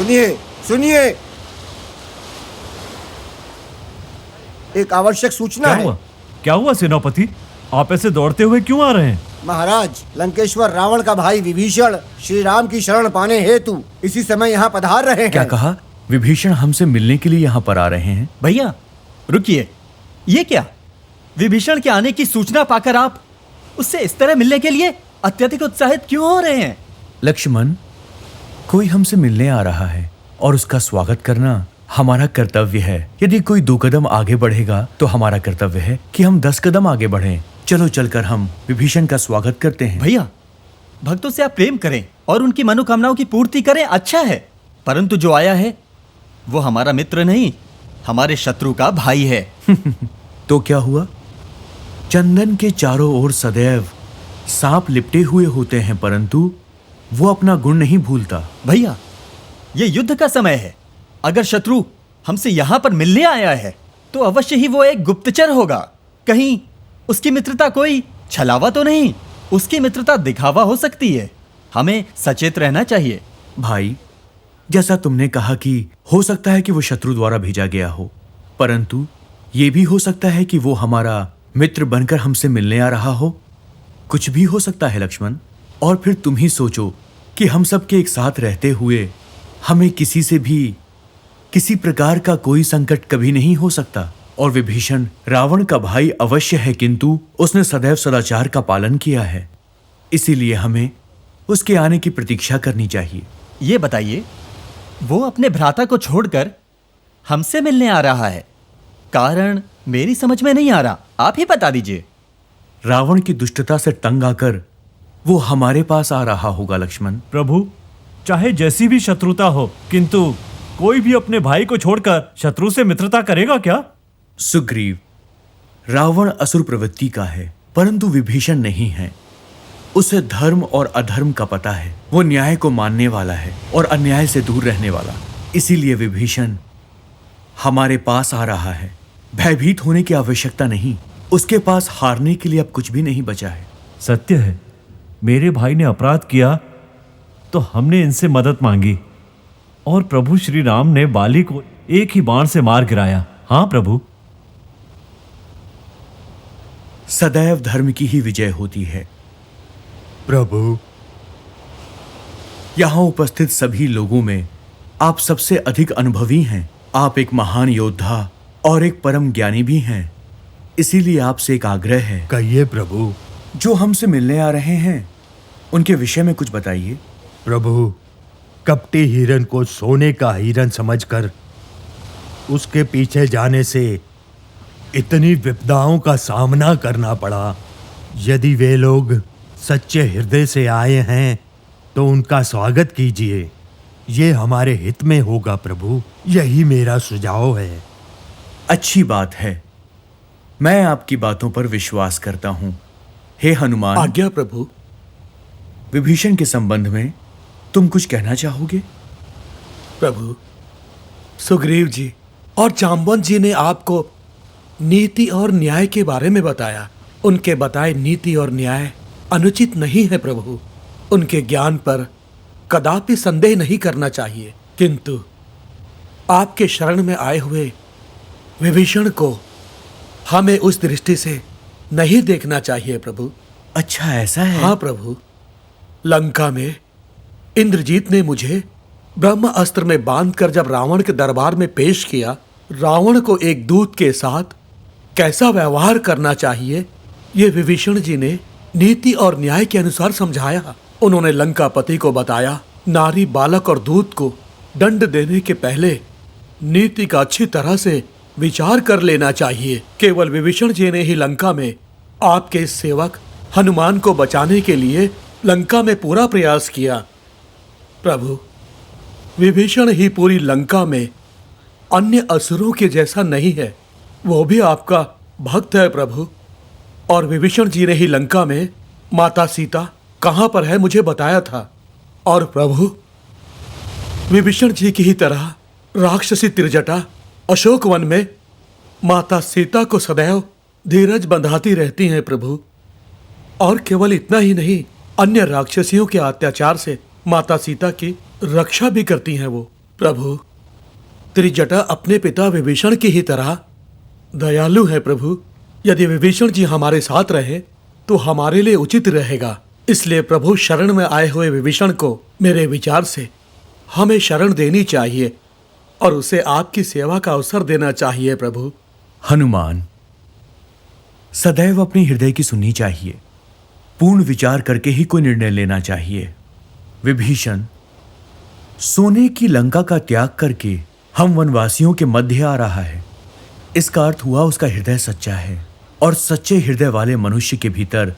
सुनिए सुनिए, एक आवश्यक सूचना है। क्या हुआ सेनापति? आप ऐसे दौड़ते हुए क्यों आ रहे हैं? महाराज, लंकेश्वर रावण का भाई विभीषण श्री राम की शरण पाने हेतु इसी समय यहाँ पधार रहे हैं। क्या कहा? विभीषण हमसे मिलने के लिए यहाँ पर आ रहे हैं? भैया रुकिए, ये क्या? विभीषण के आने की सूचना पाकर आप उससे इस तरह मिलने के लिए अत्यधिक उत्साहित क्यों हो रहे हैं? लक्ष्मण, कोई हमसे मिलने आ रहा है और उसका स्वागत करना हमारा कर्तव्य है। यदि कोई 2 कदम आगे बढ़ेगा तो हमारा कर्तव्य है कि हम 10 कदम आगे बढ़ें। चलो चलकर हम विभीषण का स्वागत करते हैं। भैया, भक्तों से आप प्रेम करें और उनकी मनोकामनाओं की पूर्ति करें, अच्छा है, परंतु जो आया है वो हमारा मित्र नहीं, हमारे शत्रु का भाई है। तो क्या हुआ? चंदन के चारों ओर सदैव सांप लिपटे हुए होते हैं, परंतु वो अपना गुण नहीं भूलता। भैया, ये युद्ध का समय है। अगर शत्रु हमसे यहां पर मिलने आया है तो अवश्य ही वो एक गुप्तचर होगा। कहीं उसकी मित्रता कोई छलावा तो नहीं? उसकी मित्रता दिखावा हो सकती है, हमें सचेत रहना चाहिए। भाई, जैसा तुमने कहा कि हो सकता है कि वो शत्रु द्वारा भेजा गया हो, परंतु ये भी हो सकता है कि वो हमारा मित्र बनकर हमसे मिलने आ रहा हो। कुछ भी हो सकता है लक्ष्मण। और फिर तुम ही सोचो कि हम सब के एक साथ रहते हुए हमें किसी से भी किसी प्रकार का कोई संकट कभी नहीं हो सकता। और विभीषण रावण का भाई अवश्य है, किंतु उसने सदैव सदाचार का पालन किया है, इसीलिए हमें उसके आने की प्रतीक्षा करनी चाहिए। ये बताइए, वो अपने भ्राता को छोड़कर हमसे मिलने आ रहा है, कारण मेरी समझ में नहीं आ रहा, आप ही बता दीजिए। रावण की दुष्टता से तंग आकर वो हमारे पास आ रहा होगा लक्ष्मण। प्रभु, चाहे जैसी भी शत्रुता हो, किंतु कोई भी अपने भाई को छोड़कर शत्रु से मित्रता करेगा क्या? सुग्रीव, रावण असुर प्रवृत्ति का है, परंतु विभीषण नहीं है। उसे धर्म और अधर्म का पता है। वो न्याय को मानने वाला है और अन्याय से दूर रहने वाला। इसीलिए विभीषण हमारे पास आ रहा है। भयभीत होने की आवश्यकता नहीं, उसके पास हारने के लिए अब कुछ भी नहीं बचा है। सत्य है, मेरे भाई ने अपराध किया तो हमने इनसे मदद मांगी और प्रभु श्री राम ने बाली को एक ही बाण से मार गिराया। हाँ प्रभु, सदैव धर्म की ही विजय होती है। प्रभु, यहां उपस्थित सभी लोगों में आप सबसे अधिक अनुभवी हैं। आप एक महान योद्धा और एक परम ज्ञानी भी हैं, इसीलिए आपसे एक आग्रह है। कहिए प्रभु। जो हमसे मिलने आ रहे हैं उनके विषय में कुछ बताइए। प्रभु, कपटी हिरन को सोने का हिरन समझकर उसके पीछे जाने से इतनी विपदाओं का सामना करना पड़ा। यदि वे लोग सच्चे हृदय से आए हैं तो उनका स्वागत कीजिए, ये हमारे हित में होगा प्रभु, यही मेरा सुझाव है। अच्छी बात है, मैं आपकी बातों पर विश्वास करता हूं। हे हनुमान। आज्ञा प्रभु। विभीषण के संबंध में तुम कुछ कहना चाहोगे? प्रभु, सुग्रीव जी और जाम्बवंत जी ने आपको नीति और न्याय के बारे में बताया। उनके बताए नीति और न्याय अनुचित नहीं है प्रभु, उनके ज्ञान पर कदापि संदेह नहीं करना चाहिए, किंतु आपके शरण में आए हुए विभीषण को हमें उस दृष्टि से नहीं देखना चाहिए प्रभु। अच्छा, ऐसा है? हाँ प्रभु, लंका में इंद्रजीत ने मुझे ब्रह्म अस्त्र में बांधकर जब रावण के दरबार में पेश किया, रावण को एक दूत के साथ कैसा व्यवहार करना चाहिए ये विभीषण जी ने नीति और न्याय के अनुसार समझाया। उन्होंने लंकापति को बताया, नारी, बालक और दूत को दंड देने के पहले नीति का अच्छी तरह से विचार कर लेना चाहिए। केवल विभीषण जी ने ही लंका में आपके सेवक हनुमान को बचाने के लिए लंका में पूरा प्रयास किया। प्रभु, विभीषण ही पूरी लंका में अन्य असुरों के जैसा नहीं है, वो भी आपका भक्त है प्रभु। और विभीषण जी ने ही लंका में माता सीता कहाँ पर है मुझे बताया था। और प्रभु, विभीषण जी की ही तरह राक्षसी त्रिजटा अशोक वन में माता सीता को सदैव धीरज बंधाती रहती हैं प्रभु। और केवल इतना ही नहीं, अन्य राक्षसियों के अत्याचार से माता सीता की रक्षा भी करती हैं वो। प्रभु, तेरी जटा अपने पिता विभीषण की ही तरह दयालु है प्रभु। यदि विभीषण जी हमारे साथ रहे तो हमारे लिए उचित रहेगा। इसलिए प्रभु, शरण में आए हुए विभीषण को मेरे विचार से हमें शरण देनी चाहिए और उसे आपकी सेवा का अवसर देना चाहिए प्रभु। हनुमान, सदैव अपने हृदय की सुननी चाहिए। पूर्ण विचार करके ही कोई निर्णय लेना चाहिए। विभीषण सोने की लंका का त्याग करके हम वनवासियों के मध्य आ रहा है। इसका अर्थ हुआ उसका हृदय सच्चा है, और सच्चे हृदय वाले मनुष्य के भीतर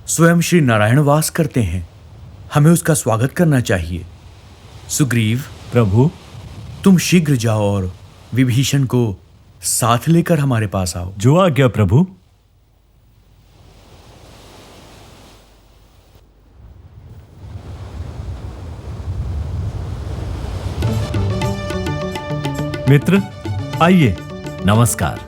स्वयं श्री नारायण वास करते हैं। हमें उसका स्वागत करना चाहिए। सुग्रीव प्रभु, तुम शीघ्र जाओ और विभीषण को साथ लेकर हमारे पास आओ। जो आज्ञा प्रभु। मित्र, आइए, नमस्कार।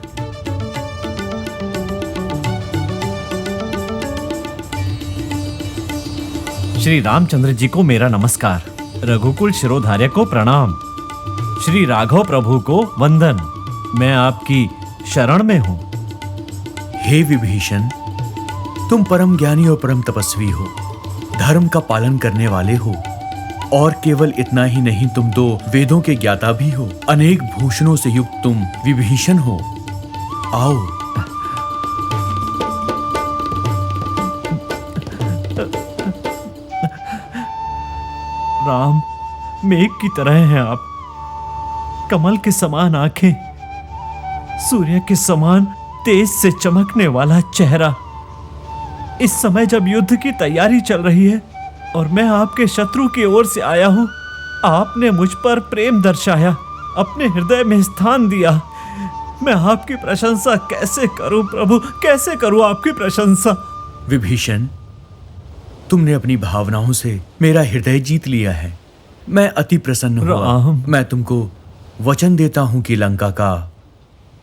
श्री रामचंद्र जी को मेरा नमस्कार। रघुकुल शिरोधार्य को प्रणाम। श्री राघव प्रभु को वंदन। मैं आपकी शरण में हूं। हे विभीषण, तुम परम ज्ञानी और परम तपस्वी हो, धर्म का पालन करने वाले हो, और केवल इतना ही नहीं, तुम 2 वेदों के ज्ञाता भी हो। अनेक भूषणों से युक्त तुम विभीषण हो। आओ। राम, मेघ की तरह हैं आप। कमल के समान आंखें, सूर्य के समान तेज से चमकने वाला चेहरा। इस समय जब युद्ध की तैयारी चल रही है और मैं आपके शत्रु की ओर से आया हूं, आपने मुझ पर प्रेम दर्शाया, अपने हृदय में स्थान दिया। मैं आपकी प्रशंसा कैसे करूं प्रभु, कैसे करूं आपकी प्रशंसा। विभीषण, तुमने अपनी भावनाओं से मेरा हृदय जीत लिया है। मैं अति प्रसन्न हुआ। राम। मैं तुमको वचन देता हूं कि लंका का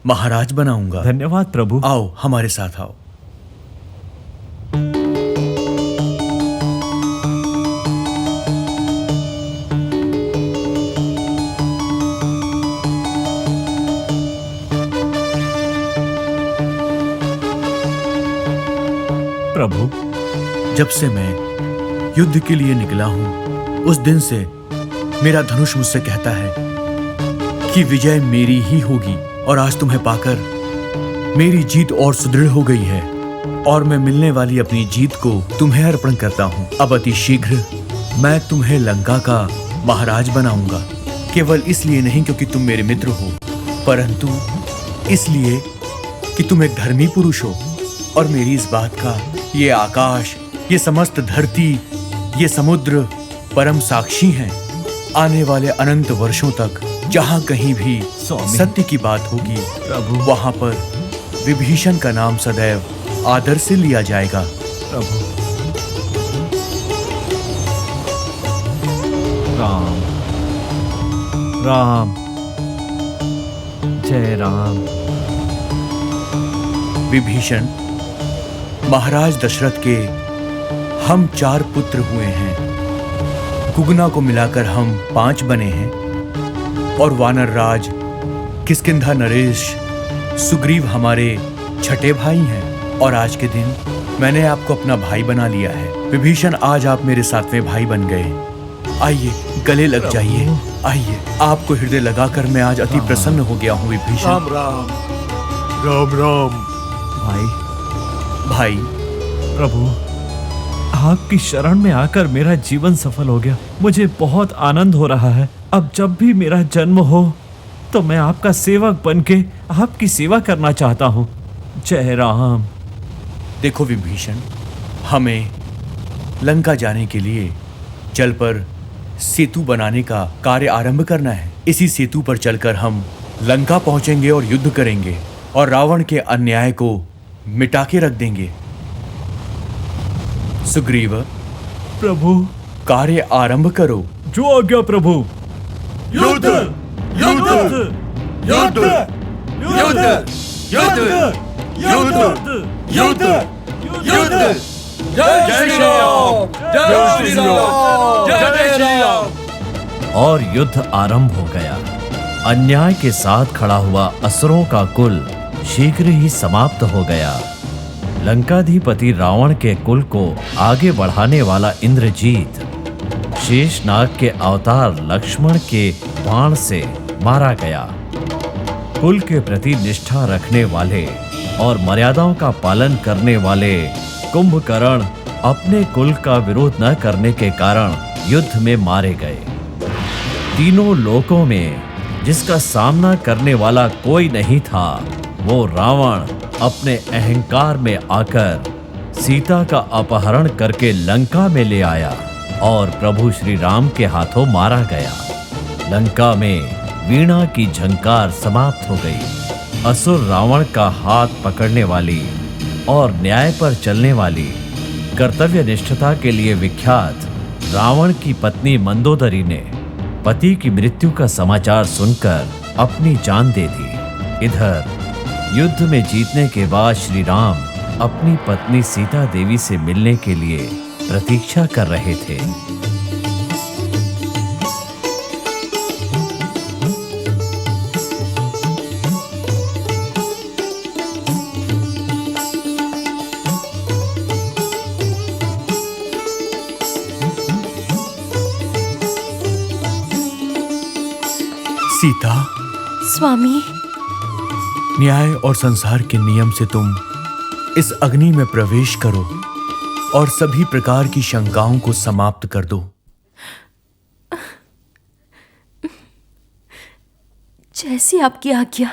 महाराज बनाऊंगा। धन्यवाद प्रभु। आओ, हमारे साथ आओ। प्रभु, जब से मैं युद्ध के लिए निकला हूं, उस दिन से मेरा धनुष मुझसे कहता है कि विजय मेरी ही होगी, और आज तुम्हें पाकर मेरी जीत और सुदृढ़ हो गई है, और मैं मिलने वाली अपनी जीत को तुम्हें अर्पण करता हूं। अब अति शीघ्र मैं तुम्हें लंका का महाराज बनाऊंगा, केवल इसलिए नहीं क्योंकि तुम मेरे मित्र हो, परंतु इसलिए कि तुम एक धर्मी पुरुष हो, और मेरी इस बात का ये आकाश, ये समस्त धरती, ये समुद्र परम साक्षी हैं। आने वाले अनंत वर्षों तक जहां कहीं भी स्वामी। सत्य की बात होगी प्रभु। वहां पर विभीषण का नाम सदैव आदर से लिया जाएगा। प्रभु। राम, राम, जय राम। विभीषण, महाराज दशरथ के हम 4 पुत्र हुए हैं। गुगना को मिलाकर हम 5 बने हैं, और वानर राज, किष्किंधा नरेश, सुग्रीव हमारे छठे भाई हैं। और आज के दिन मैंने आपको अपना भाई बना लिया है। विभीषण, आज आप मेरे 7वें भाई बन गए। आइए, गले लग जाइए। आइए, आपको हृदय लगाकर मैं आज अति प्रसन्न हो गया हूँ विभीषण। राम राम। राम राम। भाई, भाई, प्रभु, आपकी शरण में आकर मेरा जीवन सफल हो गया। मुझे बहुत आनंद हो रहा है। अब जब भी मेरा जन्म हो तो मैं आपका सेवक बनके आपकी सेवा करना चाहता हूँ। जय राम। देखो विभीषण, हमें लंका जाने के लिए जल पर सेतु बनाने का कार्य आरंभ करना है। इसी सेतु पर चलकर हम लंका पहुंचेंगे और युद्ध करेंगे, और रावण के अन्याय को मिटा के रख देंगे। सुग्रीव, प्रभु, कार्य आरंभ करो। जो आज्ञा प्रभु। युद्ध युद्ध युद्ध युद्ध युद्ध युद्ध युद्ध। जय श्री राम, जय श्री राम, जय श्री राम। और युद्ध आरंभ हो गया। अन्याय के साथ खड़ा हुआ असुरों का कुल शीघ्र ही समाप्त हो गया। लंकाधिपति रावण के कुल को आगे बढ़ाने वाला इंद्रजीत शेषनाग के अवतार लक्ष्मण के बाण से मारा गया। कुल के प्रति निष्ठा रखने वाले और मर्यादाओं का पालन करने वाले कुंभकर्ण अपने कुल का विरोध न करने के कारण युद्ध में मारे गए। तीनों लोकों में जिसका सामना करने वाला कोई नहीं था, वो रावण अपने अहंकार में आकर सीता का अपहरण करके लंका में ले आया और प्रभु श्री राम के हाथों मारा गया। लंका में वीणा की झंकार समाप्त हो गई। असुर रावण का हाथ पकड़ने वाली और न्याय पर चलने वाली कर्तव्य निष्ठता के लिए विख्यात रावण की पत्नी मंदोदरी ने पति की मृत्यु का समाचार सुनकर अपनी जान दे दी। इधर युद्ध में जीतने के बाद श्री राम अपनी पत्नी सीता देवी से मिलने के लिए प्रतीक्षा कर रहे थे। सीता, स्वामी, न्याय और संसार के नियम से तुम इस अग्नि में प्रवेश करो और सभी प्रकार की शंकाओं को समाप्त कर दो। जैसी आपकी आज्ञा।